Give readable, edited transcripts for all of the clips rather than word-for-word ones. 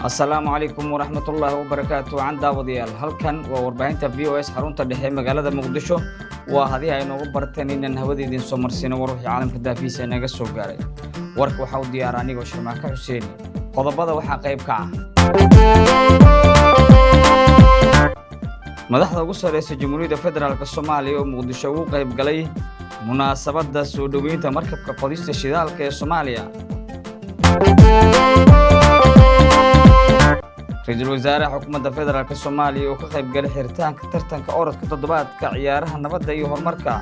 السلام عليكم ورحمة الله وبركاته. عن داوديال هلكن وورباهنتا VOS xarunta dhexe magaalada Muqdisho waa hadii ay noogu barteen inaan hawadeedin soo marsiino waruuxi caalamka daafiisa naga soo gaaray. Warka waxa uu diyaar aniga Shamaaka Xuseen. Qodobada waxa qayb ka ah madaxda ugu sareysa Jamhuuriyadda Federaalka Soomaaliya oo Muqdisho ugu qayb galay munaasabadda soo dhaweynta markabka qodista shidaalka ee Soomaaliya. رئيسul wasaaraha xukuumadda federaalka Soomaaliya oo ka qayb galay xiritaanka tartanka orodka toddobaadka ciyaaraha nabadda iyo horumarka.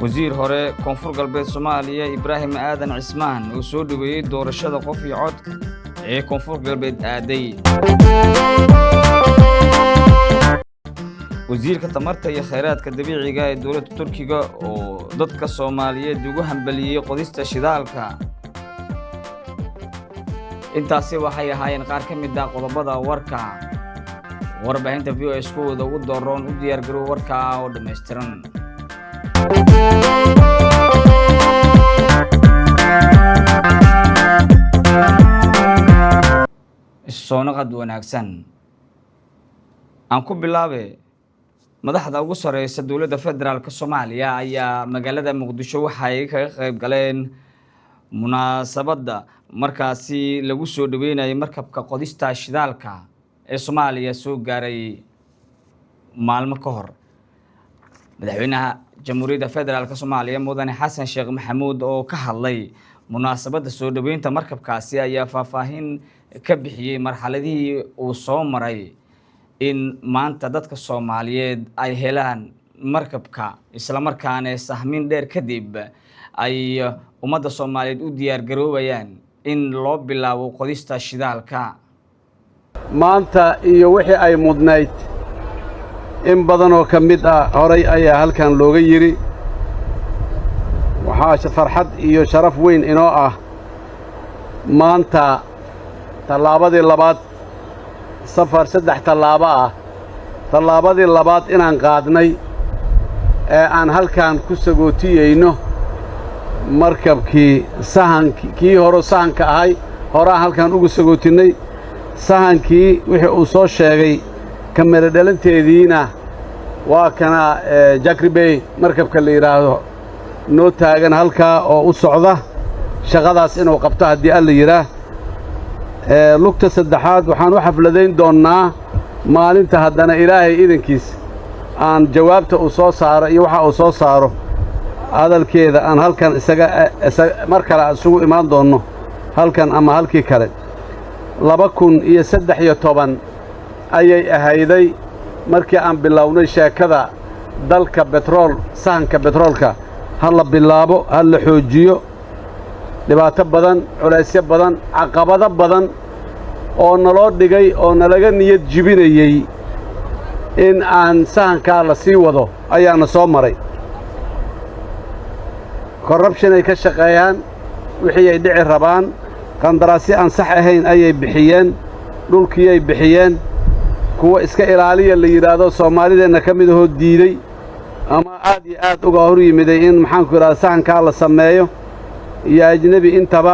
wasiir hore koonfur galbeed Soomaaliya Ibraahim Aadan Cismaan oo soo dhaweeyay doorashada qof iyo cod ee koonfur galbeed aaday. wasiirka tamarta iyo kheyraadka dabiiciga ee dowladda Turkiga oo dadka Soomaaliyeed ugu hambaliyay qodista shidaalka. intaasi waxay ahaayeen qaar ka mid ah qodobada warka warbaahinta VOS kooda ugu dooron u diyaar garow warka oo dhameystiran. soonaqad wanaagsan aan ku bilaabay madaxda ugu sareysa dowladda federaalka Soomaaliya ayaa magaalada Muqdisho waxay ka qayb galeen munaasabadda markaasi lagu soo dhaweynayay markabka qodista shidaalka ee Soomaaliya soo gaaray maalmo ka hor. madaxweynaha Jamhuuriyadda Federaalka Soomaaliya Mudane Xasan Sheekh Maxamuud oo ka hadlay munaasabadda soo dhaweynta markabkaasi ayaa faahfaahin ka bixiyay marxaladii uu soo maray in maanta dadka Soomaaliyeed ay helaan markabka isla markaana sahmin dheer kadib ay ummadda Soomaaliyeed u diyaar garoobayaan in loo bilaabo qodista shidaalka. maanta iyo wixii ay mudnayd in badan oo ka mid ah horay ayaa halkan looga yiri waxaa farxad iyo sharaf weyn inoo ah maanta tallaabadii labaad safar 3 tallaabo ah tallaabadii labaad inaan qaadnay ee aan halkan ku sagootiyeyno markabkii sahankii hore sahanka ahay horaan halkan ugu sagootinay sahankii wixii uu soo sheegay kamera dhalanteediina waa kana Jakribey markabka la yiraahdo noo taagan halkaa oo u socda shaqadaas inuu qabto haddii alla yiraa lugta saddexaad waxaan u xafladayn doonnaa maalinta haddana ilaahay idankiis aan jawaabta uu soo saaro iyo waxa uu soo saaro hadalkeeda aan halkan isaga mar kale isugu imaan doonno halkan ama halkii kale 2013 ayay ahayday markii aan bilownay sheekada dalka betrool sahanka betroolka hal la bilaabo hal la xoojiyo dhibaato badan culaysyo badan caqabado badan oo naloo dhigay oo nalaga niyad jibinayay in aan sahanka la sii wado ayaana soo maray corruption ay ka shaqeeyaan wixii ay dhici rabaan qandaraasyo aan sax ahayn ayay bixiyeen dhulkii ay bixiyeen kuwa iska ilaaliya la yiraahdo Soomaalideena ka mid ah diiday ama aad iyo aad uga hor yimiday in maxaan ku yiraahdaa sahanka la sameeyo iyo ajnabi intaba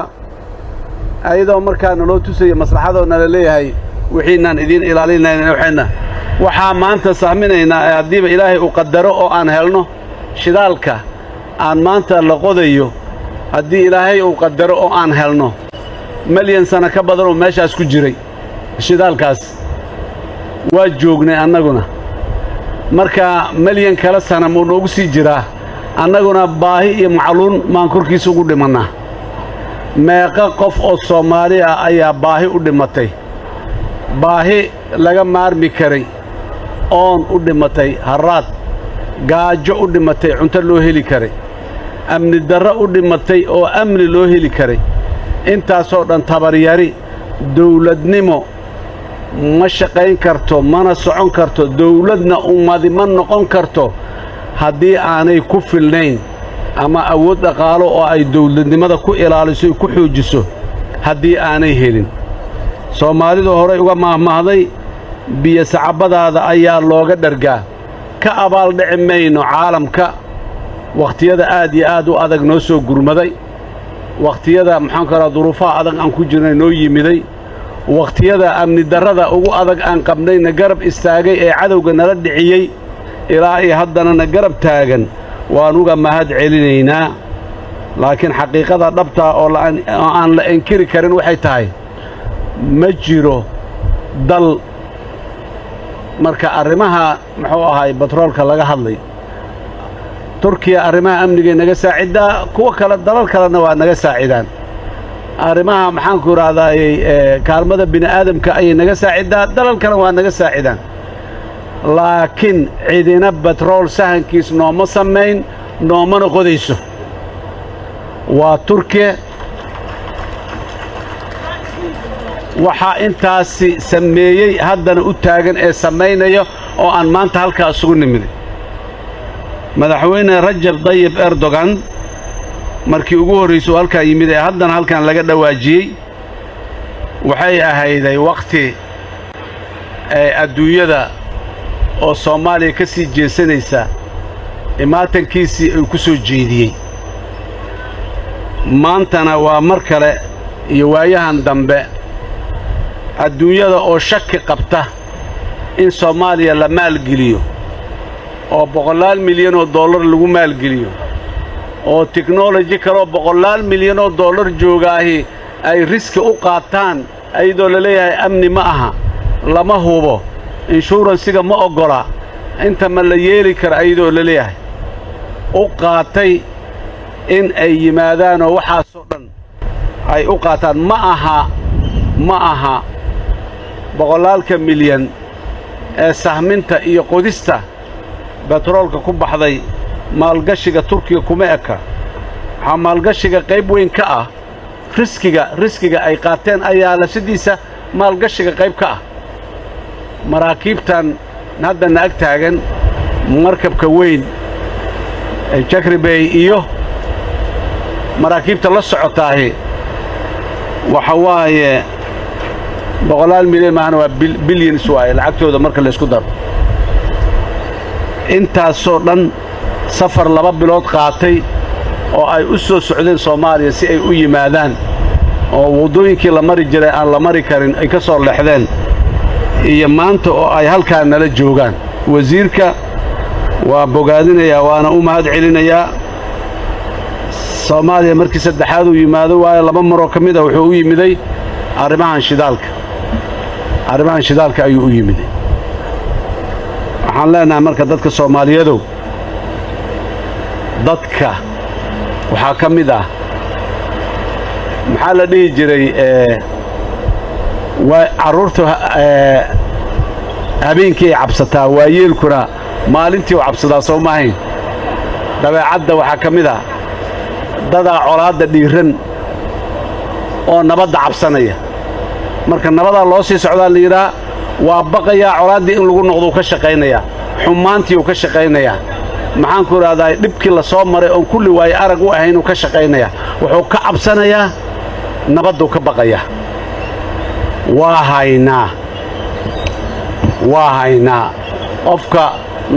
ayadoo markaana loo tusay maslaxadoona la leeyahay wixiinaan idin ilaalinayna waxaa maanta sahminaynaa hadiiba ilaahay u qadaro oo aan helno shidaalka aan maanta la qodayo haddii ilaahay uu qadaro oo aan helno milyan sano ka badan oo meeshaas ku jiray shidaalkaas waa joognay annaguna marka milyan kala sana muu noogu sii jiraa annaguna baahi iyo macluun maan korkiisa ugu dhimannaa meeqa qof oo Soomaali ah ayaa baahi u dhimatay baahi laga maarmi karay oon u dhimatay haraad gaajo u dhimatay cunto loo heli karay amni darro u dhimatay oo amni loo heli karay intaasoo dhan tabaryari dawladnimo ma shaqayn karto mana socon karto dawladna ummadi ma noqon karto haddii aanay ku filnayn ama awood dhaqaalo oo ay dawladnimada ku ilaaliso ku xoojiso haddii aanay helin Soomaalidu horay uga maahmaahday biyo sacabadaada ayaa looga dhargaa ka abaal dhici mayno caalamka waqtiyada aad iyo aad u adag noo soo gurmaday wakhtiyada maxaan ku rahaa duruufaha adag aan ku jirnay noo yimiday wakhtiyada amni darrada ugu adag aan qabnayna garab istaagay ee cadowga nala dhiciyey ilaa iyo haddanana garab taagan waan uga mahad celinaynaa laakiin xaqiiqada dhabtaa oo aan la inkiri karin waxay tahay ma jiro dal marka arrimaha muxuu ahaay batroolka laga hadlay turkiya arrimaha amnigay naga saacidaa kuwa kale dalal kalena waa naga saacidaan arrimaha maxaanku idhaahdaayey kaalmada bini'aadamka ayay naga saacidaa dalal kale waa naga saacidaan laakiin cidina batrool sahankiis nooma samayn noomana qodayso waa turkiya waxaa intaasi sameeyey haddana u taagan ee samaynaya oo aan maanta halkaa isugu nimiday madaxweyne rajab tayyib erdogan markii ugu horraysay uu halkaa yimid ee haddana halkan laga dhawaajiyey waxay ahayday wakhti adduunyada oo soomaaliya ka sii jeesanaysa imaatankiisii uu ku soo jeediyey maantana waa mar kale iyo waayahan dambe adduunyada oo shaki qabta in soomaaliya la maalgeliyo oo boqolaal milyan oo dollar lagu maalgeliyo oo tiknoloji kaloo boqolaal milyan oo dollar joogaahi ay riski u qaataan ayadoo la leeyahay amni ma aha lama hubo inshuransiga ma oggola inta ma la yeeli kara ayadoo la leeyahay u qaatay in ay yimaadaan oo waxaasoo dhan ay u qaataan ma aha boqolaalka milyan ee sahminta iyo qodista betroolka ku baxday maalgashiga turkiga kuma eka waxaa maalgashiga qayb weyn ka ah riskiga ay qaateen ayaa lafsadiisa maalgashiga qayb ka ah maraakiibtan haddana ag taagan markabka weyn ee jakribey iyo maraakiibta la socotaahi waxa waaye boqolaal milyan maahana waa bilyans waaye lacagtooda marka laysku daro intaasoo dhan safar 2 bilood qaatay oo ay u soo socdeen soomaaliya si ay u yimaadaan oo waddooyinkii la mari jiray aan la mari karin ay ka soo leexdeen iyo maanta oo ay halkaa nala joogaan wasiirka waa bogaadinayaa waana u mahad celinayaa soomaaliya markii saddexaad uu yimaado waayo 2 maroo ka mid ah wuxuu u yimiday arrimahan shidaalka ayuu u yimiday waxaan leenahay marka dadka soomaaliyeedow dadka waxaa ka mid ah maxaa la dhihi jiray carruurta habeenkii ay cabsataa waayeelkuna maalintii u cabsadaa soo maahayn dabeecadda waxaa ka mid ah dadaa colaadda dhiiran oo nabadda cabsanaya marka nabadaa loo sii socdaa la yidhaha waa baqayaa colaaddii in lagu noqdou ka shaqaynayaa xumaantii uu ka shaqaynayaa maxaanku idhahdaa dhibkii la soo maray oon kulli waaye arag u ahaynuu ka shaqaynayaa wuxuu ka cabsanayaa nabadduu ka baqayaa waa haynaa qofka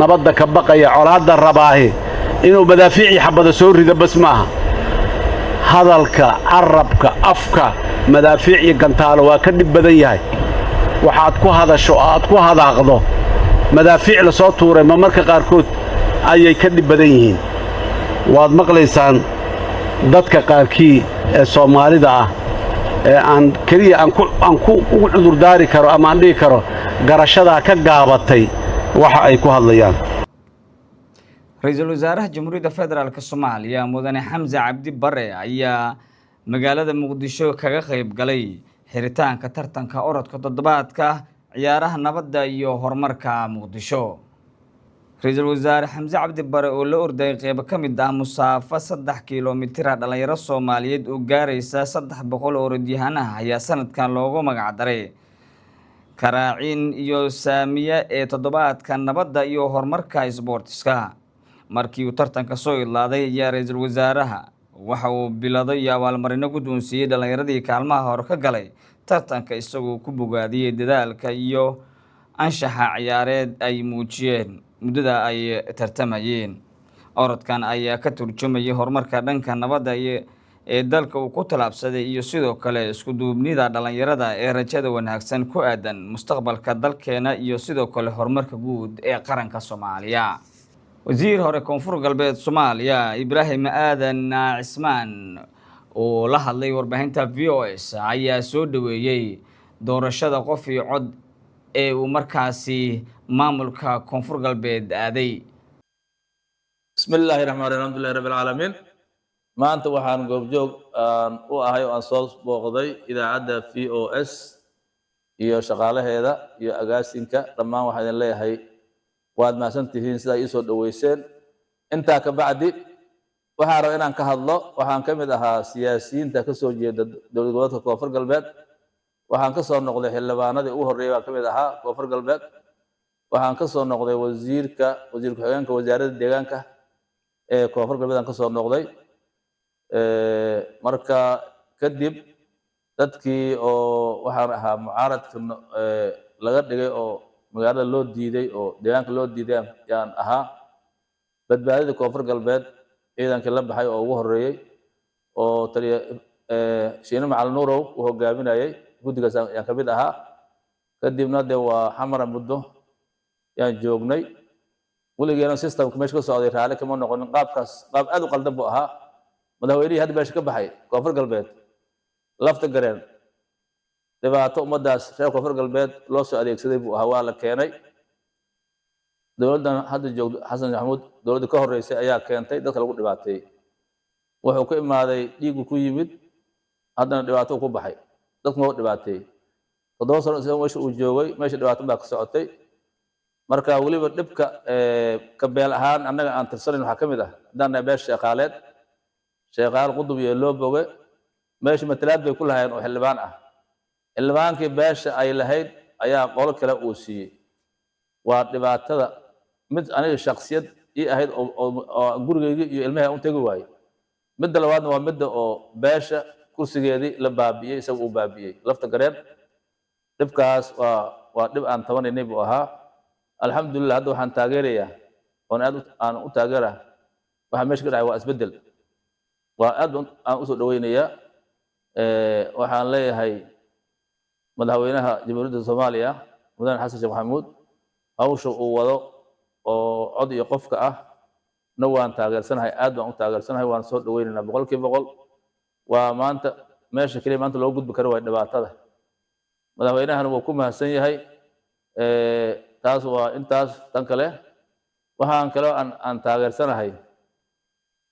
nabadda ka baqaya colaadda rabaahi inuu madaafiicii xabbada soo rido bas maaha hadalka carrabka afka madaafiic iyo gantaalo waa ka dhib badan yahay waxaad ku hadasho oo aad ku hadaaqdo madaafiic la soo tuuray ma marka qaarkood ayay ka dhib badan yihiin waad maqlaysaan dadka qaarkii ee soomaalida ah ee aan keliya aan ku ugu cudurdaari karo ama aan dhihi karo garashadaa ka gaabatay waxa ay ku hadlayaan ra-iisul wasaaraha jamhuuriyadda federaalk soomaaliya mudane xamse cabdi bare ayaa magaalada muqdisho kaga qayb galay xiritaanka tartanka orodka toddobaadka ciyaaraha nabadda iyo horumarka muqdisho ra-iisul wasaare xamse cabdi bare oo la ordayay qeybo ka mid ah musaafo 3 kilomitira dhalinyaro soomaaliyeed oo gaaraysa 300 orodyahanah ayaa sanadkan loogu magac daray karaaciin iyo saamiye ee toddobaadka nabadda iyo horumarka isboortiska markii uu tartanka soo idlaaday ayaa ra-iisul wasaaraha waxa uu biladay iyo abaalmarino guddoonsiiyey dhallinyaradii kaalmaha hore ka galay tartanka isagoo ku bogaadiyey dadaalka iyo anshaxa ciyaareed ay muujiyeen muddada ay tartamayeen orodkan ayaa ka turjumayay horumarka dhanka nabadda ee dalka uu ku tallaabsaday iyo sidoo kale isku duubnida dhalinyarada ee rajada wanaagsan ku aadan mustaqbalka dalkeena iyo sidoo kale horumarka guud ee qaranka Soomaaliya. wasiir hore koonfur galbeed Soomaaliya Ibraahim Aadan Cismaan oo la hadlay warbaahinta VOS ayaa soo dhaweeyay doorashada qof iyo cod ee uu markaasi maamulka koonfur galbeed aaday. bismillaahi raxmaani raxiim alxamdulillahi rabbil caalamiin maanta waxaan goobjoog u ahay oo aan soo booqday idaacadda VOS iyo shaqaalaheeda iyo agaasinka dhammaan waxaan idin leeyahay waad mahadsantihiin sida ay soo dhaweyseen. intaa ka bacdi waxaan rabaa inaan ka hadlo. waxaan ka mid ahaa siyaasiyiinta ka soo jeeda dowlad goboleedka koonfur galbeed. waxaan ka soo noqday xildhibaanadii ugu horreeyay baan ka mid ahaa koonfur galbeed. waxaan ka soo noqday wasiir ku-xigeenka wasaaradda deegaanka ee koonfur galbeed aan ka soo noqday. marka kadib dadkii oo waxaan ahaa mucaaradka laga dhigay oo magaalada loo diiday oo deegaanka loo diiday yaan ahaa. badbaadada koonfur galbeed ciidankii la baxay oo ugu horreeyay oo taliya Shiine Macalin Nuurow uu hogaaminayay guddigaas ayaan ka mid ahaa. kadibna dee waa xamara muddo yaan joognay. weligeena systemka meesha ka socday raali kama noqonin. qaab aad u qaldan buu ahaa. madaxweynihii hadda meesha ka baxay koonfur galbeed lafta gareen dhibaato ummadaas reer koonfur galbeed loo soo adeegsaday buu ahaa. waa la keenay dowladdan hadda joogto xasan maxamuud dowladda ka horreysay ayaa keentay dadka lagu dhibaateeyey. wuxuu ku imaaday dhiigu ku yimid haddana dhibaato ku baxay dadku loo dhibaateeyey. 7 sano isagoo meesha uu joogay meesha dhibaato baa ka socotay. marka weliba dhibka ka beel ahaan annaga aan tirsanayn waxaa ka mid ah haddaan beesha shaqaaleed sheekhaal qudub iyo loo boge meesha matalaad bay ku lahaayeen oo xildhibaan ah. xildhibaankii beesha ay lahayd ayaa qolo kale uu siiyey. waa dhibaatada mid aniga shakhsiyad ii ahayd oo gurigeyga iyo ilmaha u tegi waayey. midda labaadna waa midda oo beesha kursigeedii la baabi'iyey isaga uu baabi'iyey lafta gareen. dhibkaas waa dhib aan tabanaynay buu ahaa. alxamdulillah hadda waxaan taageerayaa oon aad aan u taageeraa waxa meesha ka dhacay waa isbeddel. waa aad aan u soo dhaweynayaa. waxaan leeyahay madaxweynaha jamhuuriyadda Soomaaliya mudane xasan sheekh maxamuud hawsha uu wado oo cod iyo qofka ah na waan taageersanahay. aad baan u taageersanahay. waan soo dhaweynaynaa 100%. waa maanta meesha kaliya maanta loo gudbi karo waa dhibaatada. madaxweynahana wuu ku mahadsan yahay. taas waa intaas. tan kale waxaan kaloo aan taageersanahay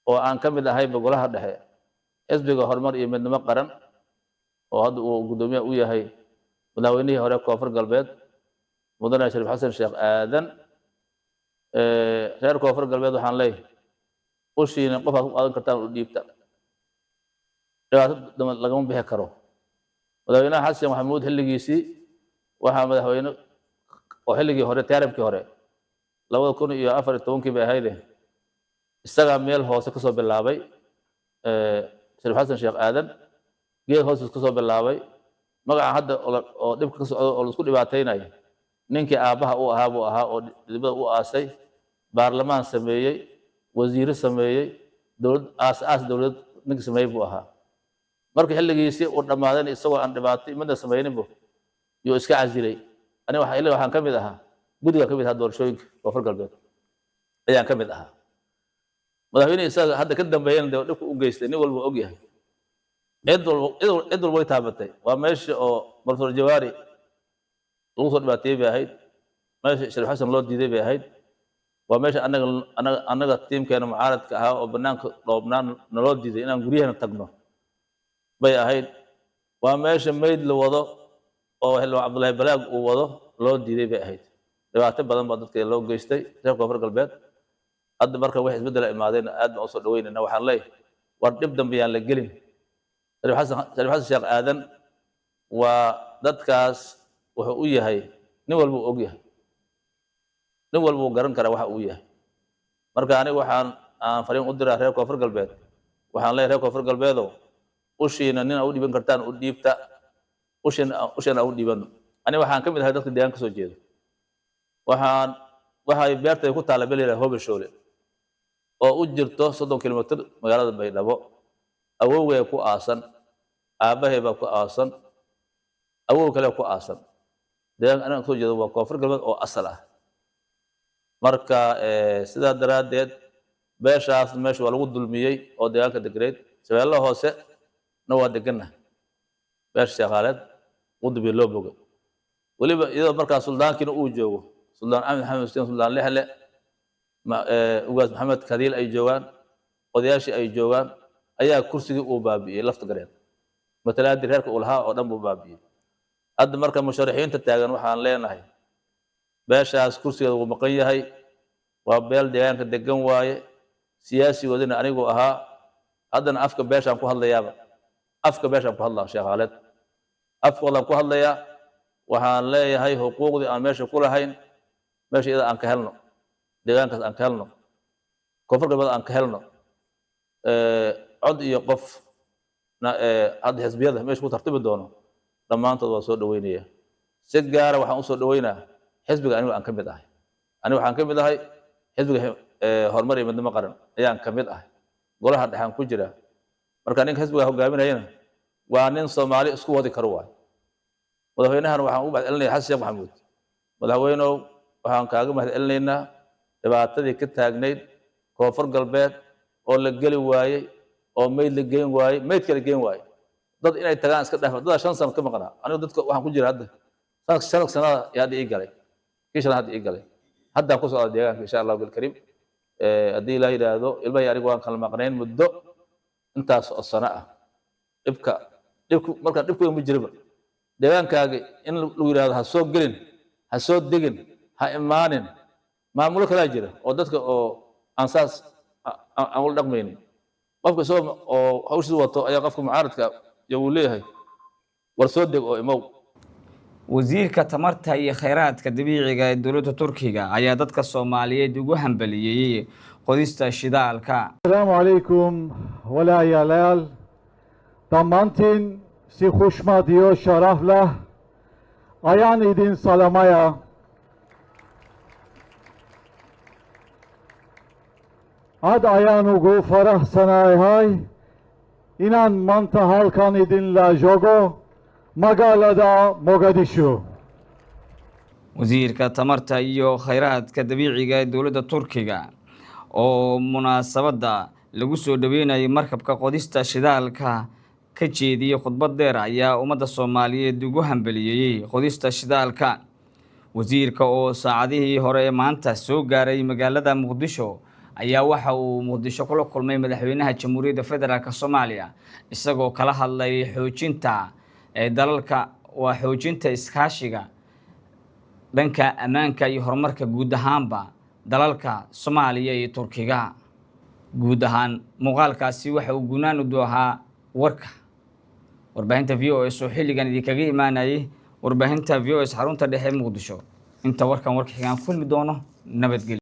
oo aan ka mid ahay golaha dhexe xisbiga horumar iyo midnimo qaran oo hadda uu guddoomiye u yahay madaxweynihii hore koonfur galbeed mudane Shariif Xasan Sheekh Aadan. reer koonfur galbeed waxaan leeyahay ushiina qof aad ku qaadan kartaan u dhiibta. dhibaato lagama bixi karo. madaxweynaha xasan sheekh maxamuud xilligiisii waxaa madaxweyne oo xilligii hore taaribkii hore 2014 bay ahayd isagaa meel hoose kasoo bilaabay. Shariif Xasan Sheekh Aadan geed hoose kasoo bilaabay. magaca hadda oo dhibka ka socdo oo la isku dhibaateynayo ninkii aabaha uu ahaa buu ahaa oo dibadda u aasay baarlamaan sameeyey wasiiro sameeyey dowlad dowlad ninkii sameeyey buu ahaa. markii xilligiisii uu dhammaadeen isagoo aan dhibaatay midna samaynin buu iyo iska casilay. aniga waxaan ka mid ahaa guddiga ka mid ahaa doorashooyinka koonfur galbeed ayaan ka mid ahaa. madaxweyne isaga hadda ka dambeeyana dee dhibka u geystay nin walba og yahay. cid walba way taabatay. waa meesha oo Professor Jawaari lagu soo dhibaateeyey bay ahayd. meesha Shariif Xasan loo diiday bay ahayd. waa meesha annaga tiimkeena mucaaradka ahaa oo banaanka dhoobnaan naloo diiday inaan guryaheena tagno bay ahayd. waa meesha mayd la wado oo xildhibaan Cabdullaahi Balaag uu wado loo diiday bay ahayd. dhibaato badan baa dadka loo geystay reer koonfur galbeed. hadda marka wax isbeddel ay imaadeen aad baan u soo dhaweynayna. waxaan leeyahay war dhib dambe yaan la gelin. Shariif Xasan Sheekh Aadan waa dadkaas wuxuu u yahay nin walba uu og yahay. nin walba uu garan karaa waxa uu yahay. marka aniga waxaan fariin u diraa reer koonfur galbeed. waxaan leeyahay reer koonfur galbeedow ushiina nin u dhiiban kartaan u dhiibta. ushiina u dhiibano. aniga waxaan ka mid ahay dadka deegaanka soo jeeda. waxay beertay ku taala bel yaraha Hobeshoole oo u jirto 30 kilomitir magaalada Baydhabo. awowgay ku aasan aabahay baa ku aasan awow kale ku aasan deegaanka aniga soo jeedo waa koonfur galbeed oo asal ah marka sidaa daraaddeed beeshaas meesha waa lagu dulmiyey oo deegaanka degreed shabeellaha hoose na waa deganna beesha shaqaaleed qudbi loo boga weliba iyadoo markaa suldaankiina uu joogo suldaan axmed maxamed xuseen suldaan lexle ugaas maxamed kadiil ay joogaan odayaashii ay joogaan ayaa kursigii uu baabi'iyey lafta gareen matalaadii reerka uu lahaa oo dhan buu baabi'iyey hadda marka musharaxiinta taagan waxaan leenahay beeshaas kursigeeda wuu maqan yahay waa beel deegaanka degan waaye siyaasigoodina anigu ahaa haddana afka beeshaan ku hadlayaaba afka beeshaan ku hadlaa sheekhaaleed afkoodaan ku hadlayaa waxaan leeyahay xuquuqdii aan meesha ku lahayn meesha iyada aan ka helno deegaankaas aan ka helno koonfur galbeed aan ka helno cod iyo qof hadda xisbiyada meesha ku tartami doono dhammaantood waa soo dhaweynaya si gaara waxaan u soo dhaweynaa xisbiga anigu aan ka mid ahay anigu waxaan ka mid ahay xisbiga horumar iyo midnimo qaran ayaan ka mid ahay golaha dhexaan ku jira marka ninka xisbiga hogaaminayana waa nin Soomaali isku wadi karo waay madaxweynahan waxaan u mahadcelinayaa xasan sheekh maxamuud madaxweynow waxaan kaaga mahadcelinaynaa dhibaatadii ka taagnayd koonfur galbeed oo la geli waayey oo meyd la geen waayey meyd kale geen waayey dad inay tagaan iska dhaaf dad 5 sano ka maqnaa anigu dadka waxaan ku jira hadda sanad yaa hadda ii galay kiishan hadda ii galay hadda ku soo deegaanka insha Allah bil karim haddii la yiraahdo ilmahay anigu waan kala maqnayn muddo intaas oo sano ah dhibku marka dhibku ma jiraba deegaankaaga in lagu yiraahdo ha soo gelin ha soo degin ha imaanin maamulo kala jira oo dadka oo aan saas aan ula dhaqmaynin qofka soo oo hawshiisa wato ayaa qofka mucaaradka uu leeyahay war soo deg oo imow wasiirka tamarta iyo kheyraadka dabiiciga ee dowladda Turkiga ayaa dadka Soomaaliyeed ugu hambaliyay qodista shidaalka. Assalamu alaykum walaalayaal dhammaantiin si xushmad iyo sharaf leh ayaan idin salamaya. Aad ayaan ugu faraxsanahay inaan maanta halkan idinla joogo magaalada Mogadishu. wasiirka tamarta iyo kheyraadka dabiiciga ee dowladda Turkiga oo munaasabada lagu soo dhaweynayay markabka qodista shidaalka ka jeediyay khudbad dheer ayaa ummadda Soomaaliyeed ugu hambaliyay qodista shidaalka. wasiirka oo saacadihii hore ee maanta soo gaaray magaalada Muqdisho ayaa waxa uu Muqdisho kula kulmay madaxweynaha Jamhuuriyadda Federaalka Soomaaliya isagoo kala hadlay xoojinta dalalka waa xoojinta iskaashiga dhanka ammaanka iyo horumarka guud ahaanba dalalka Soomaaliya iyo Turkiga. guud ahaan muuqaalkaasi waxa uu guunaan u doohaa warka warbaahinta VOS oo xilligan idinkaga imaanayay warbaahinta VOS xarunta dhexe Muqdisho. inta warkan warka xigaan kulmi doono nabadgelyo.